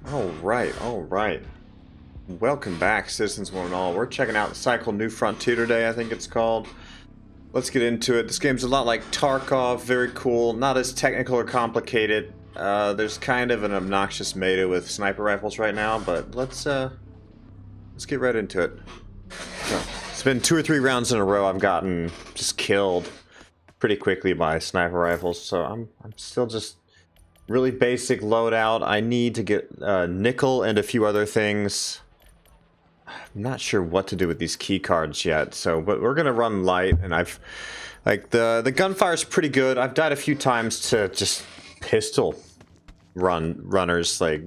All right. Welcome back, citizens one and all. We're checking out Cycle New Frontier today, I think it's called. Let's get into it. This game's a lot like Tarkov, very cool, not as technical or complicated. There's kind of an obnoxious meta with sniper rifles right now, but let's get right into it. It's been 2 or 3 rounds in a row I've gotten just killed pretty quickly by sniper rifles, so I'm still just really basic loadout. I need to get nickel and a few other things. I'm not sure what to do with these key cards yet, but we're gonna run light, and I've like the gunfire's pretty good. I've died a few times to just pistol runners, like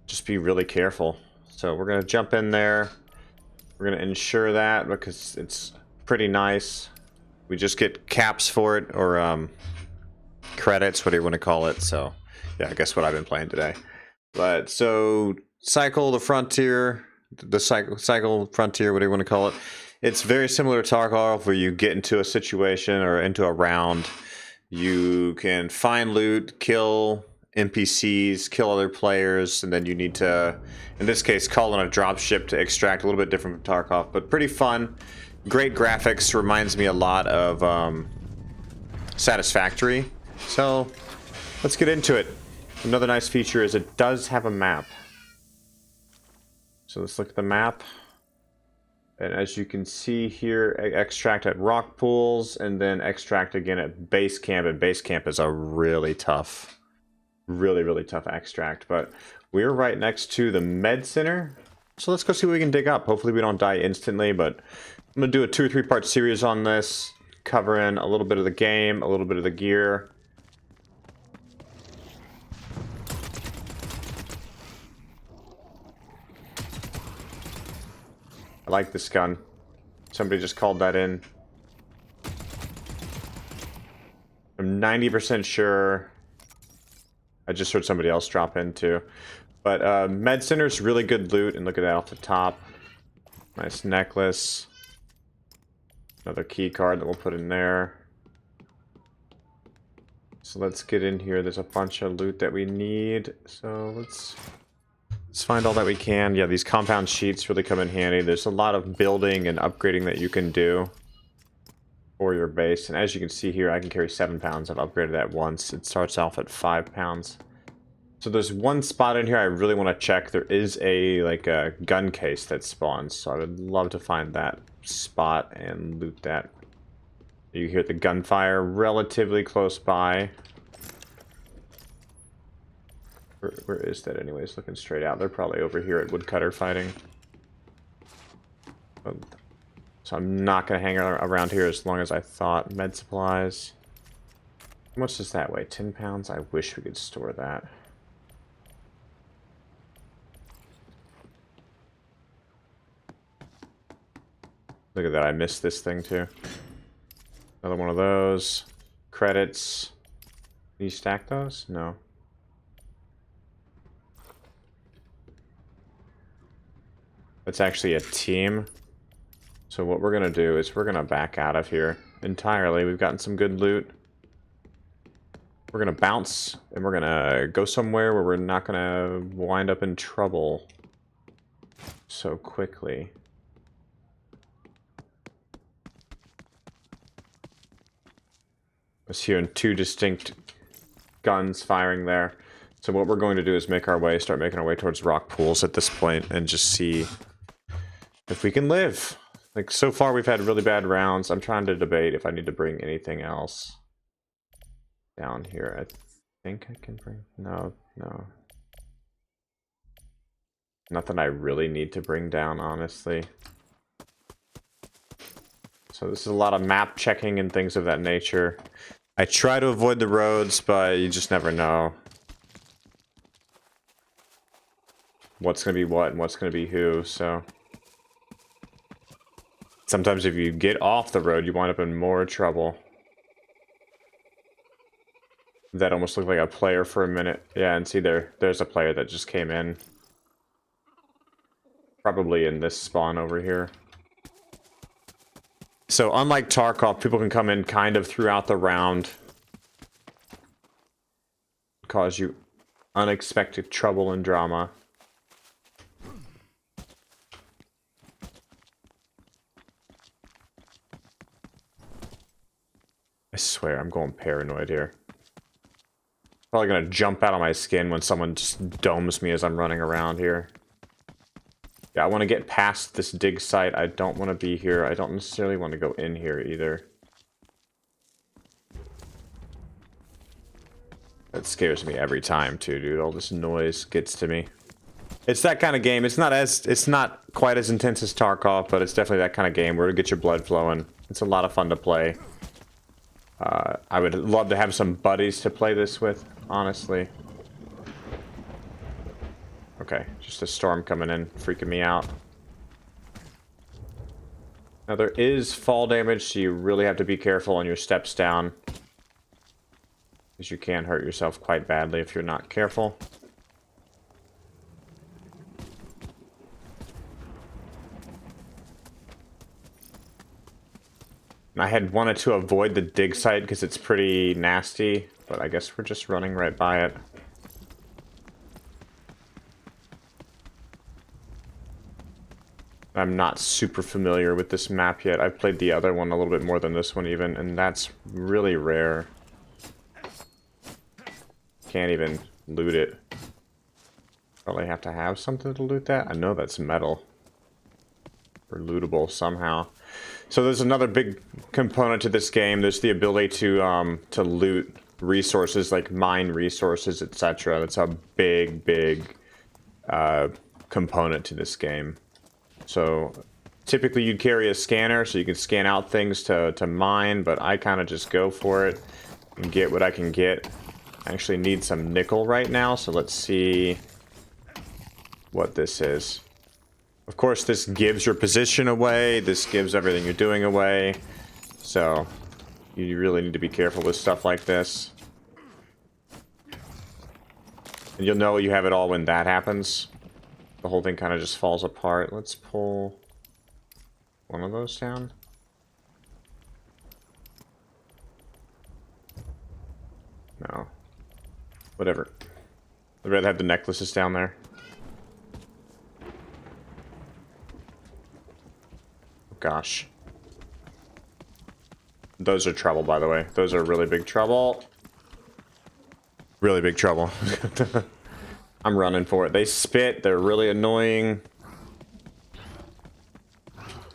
just be really careful. So we're gonna jump in there. We're gonna ensure that because it's pretty nice. We just get caps for it, or credits, whatever you want to call it. So yeah, I guess what I've been playing today. But so cycle frontier, whatever you want to call it. It's very similar to Tarkov, where you get into a situation or into a round, you can find loot, kill NPCs, kill other players, and then you need to, in this case, call in a dropship to extract. A little bit different from Tarkov, but pretty fun. Great graphics, reminds me a lot of Satisfactory. So let's get into it. Another nice feature is it does have a map. So let's look at the map. And as you can see here, extract at rock pools and then extract again at base camp. And base camp is a really tough, really tough extract. But we're right next to the med center. So let's go see what we can dig up. Hopefully we don't die instantly, but I'm going to do a 2 or 3 part series on this, covering a little bit of the game, a little bit of the gear. I like this gun. Somebody just called that in. I'm 90% sure. I just heard somebody else drop in too. But Med Center's really good loot, and look at that off the top. Nice necklace. Another key card that we'll put in there. So let's get in here. There's a bunch of loot that we need. So let's find all that we can. Yeah, these compound sheets really come in handy. There's a lot of building and upgrading that you can do for your base. And as you can see here, I can carry 7 pounds. I've upgraded that once. It starts off at 5 pounds. So there's one spot in here I really want to check. There is a gun case that spawns. So I would love to find that spot and loot that. You hear the gunfire relatively close by. Where is that anyways? Looking straight out. They're probably over here at Woodcutter fighting. So I'm not going to hang around here as long as I thought. Med supplies. How much does that weigh? 10 pounds? I wish we could store that. Look at that. I missed this thing too. Another one of those. Credits. Can you stack those? No. It's actually a team. So what we're going to do is we're going to back out of here entirely. We've gotten some good loot. We're going to bounce, and we're going to go somewhere where we're not going to wind up in trouble so quickly. I was hearing 2 distinct guns firing there. So what we're going to do is start making our way towards rock pools at this point, and just see if we can live. Like, so far we've had really bad rounds. I'm trying to debate if I need to bring anything else down here. I think I can bring... No. Nothing I really need to bring down, honestly. So this is a lot of map checking and things of that nature. I try to avoid the roads, but you just never know what's going to be what and what's going to be who, so... Sometimes if you get off the road, you wind up in more trouble. That almost looked like a player for a minute. Yeah, and see there's a player that just came in. Probably in this spawn over here. So unlike Tarkov, people can come in kind of throughout the round. Cause you unexpected trouble and drama. I swear, I'm going paranoid here. Probably gonna jump out of my skin when someone just domes me as I'm running around here. Yeah, I want to get past this dig site. I don't want to be here. I don't necessarily want to go in here either. That scares me every time too, dude. All this noise gets to me. It's that kind of game. It's not quite as intense as Tarkov, but it's definitely that kind of game where it gets your blood flowing. It's a lot of fun to play. I would love to have some buddies to play this with, honestly. Okay, just a storm coming in, freaking me out. Now there is fall damage, so you really have to be careful on your steps down, because you can hurt yourself quite badly if you're not careful. I had wanted to avoid the dig site because it's pretty nasty, but I guess we're just running right by it. I'm not super familiar with this map yet. I've played the other one a little bit more than this one even, and that's really rare. Can't even loot it. Probably have to have something to loot that. I know that's metal. Or lootable somehow. So there's another big component to this game. There's the ability to loot resources, like mine resources, etc. That's a big component to this game. So typically you'd carry a scanner so you can scan out things to mine, but I kind of just go for it and get what I can get. I actually need some nickel right now, so let's see what this is. Of course, this gives your position away. This gives everything you're doing away. So, you really need to be careful with stuff like this. And you'll know you have it all when that happens. The whole thing kind of just falls apart. Let's pull one of those down. No. Whatever. I'd rather have the necklaces down there. Gosh. Those are trouble, by the way. Those are really big trouble. Really big trouble. I'm running for it. They spit. They're really annoying.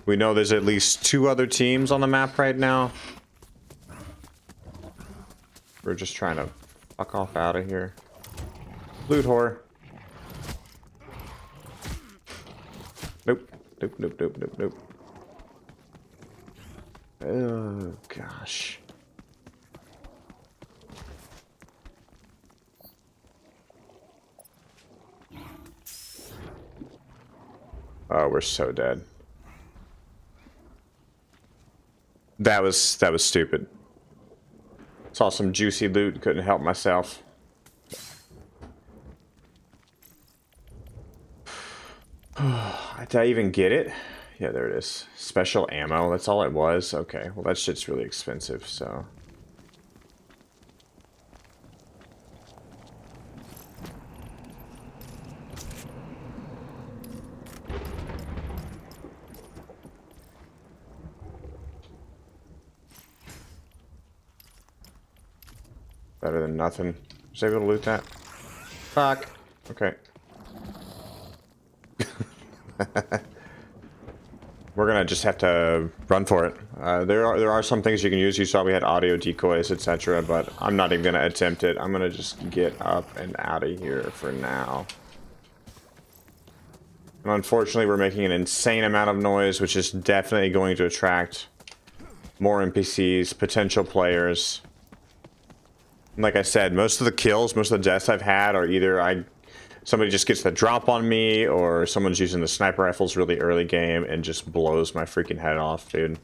We know there's at least 2 other teams on the map right now. We're just trying to fuck off out of here. Loot whore. Nope. Nope, nope, nope, nope, nope. Oh, gosh. Oh, we're so dead. That was stupid. Saw some juicy loot, couldn't help myself. Did I even get it? Yeah, there it is. Special ammo, that's all it was? Okay, well that shit's really expensive, so... Better than nothing. Was I able to loot that? Fuck. Okay. We're gonna just have to run for it. There are some things you can use. You saw we had audio decoys, etc. But I'm not even gonna attempt it. I'm gonna just get up and out of here for now. And unfortunately, we're making an insane amount of noise, which is definitely going to attract more NPCs, potential players. And like I said, most of the kills, most of the deaths I've had are either somebody just gets the drop on me, or someone's using the sniper rifles really early game and just blows my freaking head off, dude.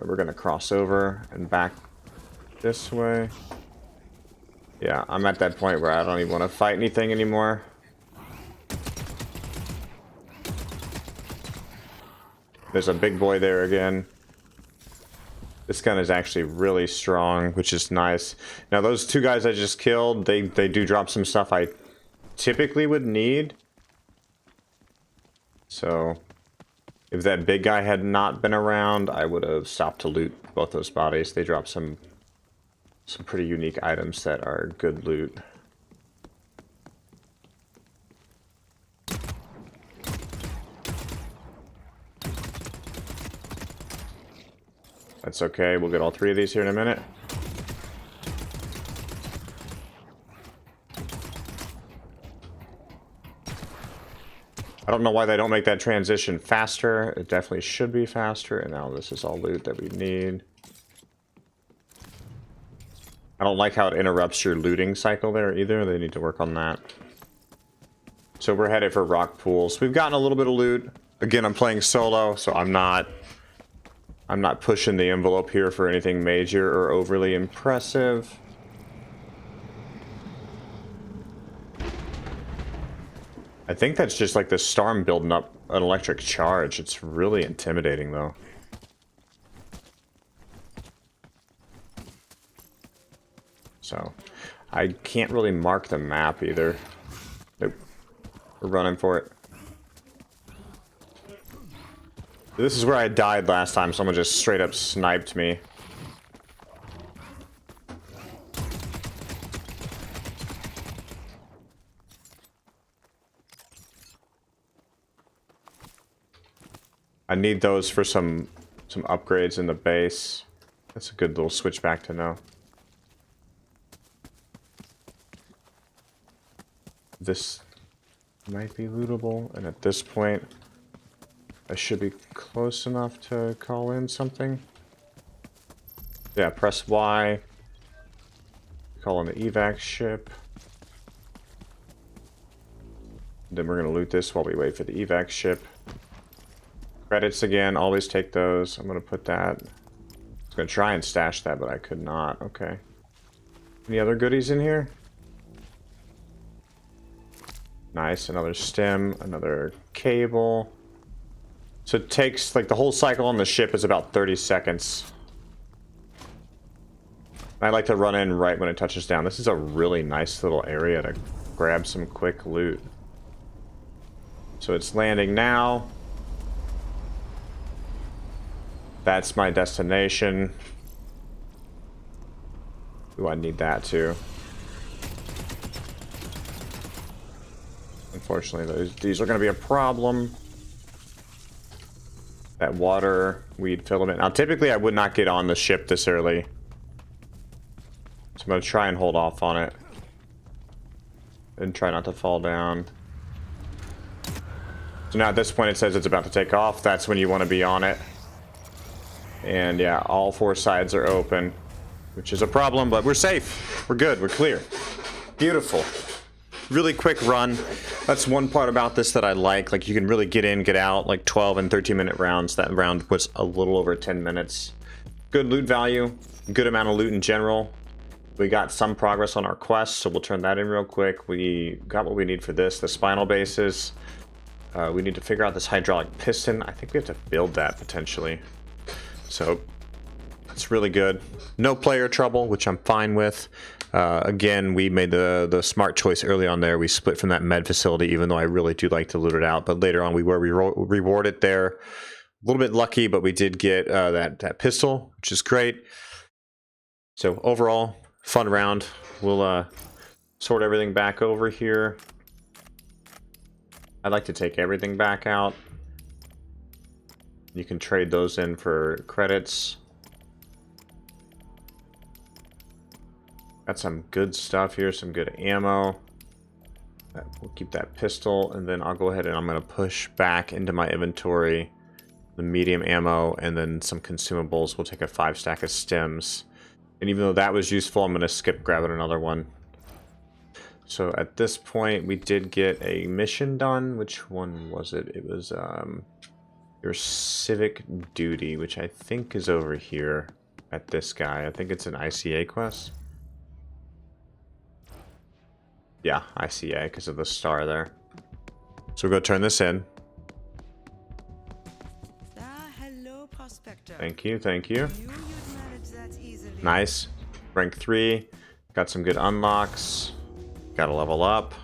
We're gonna cross over and back this way. Yeah, I'm at that point where I don't even want to fight anything anymore. There's a big boy there again. This gun is actually really strong, which is nice. Now those two guys I just killed, they do drop some stuff I typically would need. So if that big guy had not been around, I would have stopped to loot both those bodies. They drop some pretty unique items that are good loot. That's okay, we'll get all three of these here in a minute. I don't know why they don't make that transition faster. It definitely should be faster. And now this is all loot that we need. I don't like how it interrupts your looting cycle there either. They need to work on that. So we're headed for rock pools. We've gotten a little bit of loot. Again, I'm playing solo, so I'm not pushing the envelope here for anything major or overly impressive. I think that's just like the storm building up an electric charge. It's really intimidating though. So I can't really mark the map either. Nope. We're running for it. This is where I died last time. Someone just straight up sniped me. I need those for some upgrades in the base. That's a good little switchback to know. This might be lootable, and at this point I should be close enough to call in something. Yeah, press Y. Call in the evac ship. Then we're gonna loot this while we wait for the evac ship. Credits again, always take those. I'm gonna put that. I was gonna try and stash that, but I could not. Okay. Any other goodies in here? Nice, another stem, another cable. So it takes, like, the whole cycle on the ship is about 30 seconds. I like to run in right when it touches down. This is a really nice little area to grab some quick loot. So it's landing now. That's my destination. Ooh, I need that too. Unfortunately, these are going to be a problem. That water, weed filament. Now, typically I would not get on the ship this early. So I'm going to try and hold off on it. And try not to fall down. So now at this point it says it's about to take off. That's when you want to be on it. And yeah, all four sides are open, which is a problem, but we're safe. We're good. We're clear. Beautiful. Really quick run. That's one part about this that I like. Like, you can really get in, get out, like 12 and 13-minute rounds. That round was a little over 10 minutes. Good loot value. Good amount of loot in general. We got some progress on our quest, so we'll turn that in real quick. We got what we need for this, the spinal bases. We need to figure out this hydraulic piston. I think we have to build that, potentially. So, it's really good. No player trouble, which I'm fine with. Again, we made the smart choice early on there. We split from that med facility, even though I really do like to loot it out. But later on, we were rewarded there. A little bit lucky, but we did get that pistol, which is great. So overall, fun round. We'll sort everything back over here. I'd like to take everything back out. You can trade those in for credits. Got some good stuff here, some good ammo. We'll keep that pistol, and then I'll go ahead and I'm going to push back into my inventory the medium ammo and then some consumables. We'll take a 5 stack of stems. And even though that was useful, I'm going to skip grabbing another one. So at this point, we did get a mission done. Which one was it? It was your civic duty, which I think is over here at this guy. I think it's an ICA quest. Yeah, ICA, because of the star there. So we're going to turn this in. Hello, prospector. Thank you, thank you. You use Nice. Rank 3. Got some good unlocks. Gotta level up.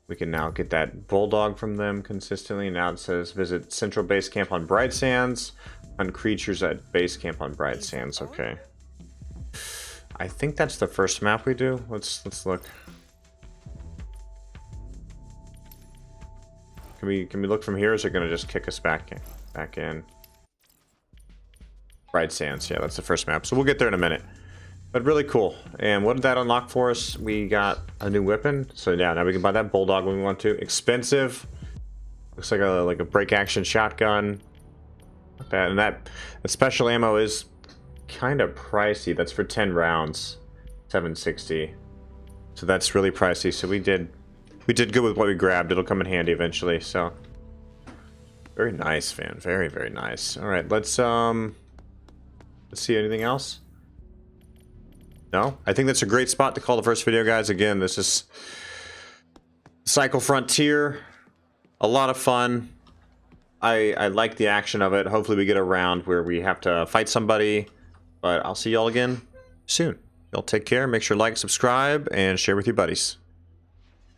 We can now get that bulldog from them consistently. Now it says visit central base camp on Bright Sands. Hunt creatures at base camp on Bright Sands. Okay. I think that's the first map we do. Let's look. Can we look from here, or is it gonna just kick us back in? Bright Sands, yeah, that's the first map. So we'll get there in a minute. But really cool. And what did that unlock for us? We got a new weapon. So yeah, now we can buy that bulldog when we want to. Expensive. Looks like a break action shotgun. Not bad. And that special ammo is kind of pricey. That's for 10 rounds. $760. So that's really pricey. So we did good with what we grabbed. It'll come in handy eventually. So very nice, fan. Very, very nice. All right, let's see anything else. No, I think that's a great spot to call the first video, guys. Again, this is Cycle Frontier. A lot of fun. I like the action of it. Hopefully we get a round where we have to fight somebody. But I'll see y'all again soon. Y'all take care. Make sure to like, subscribe, and share with your buddies.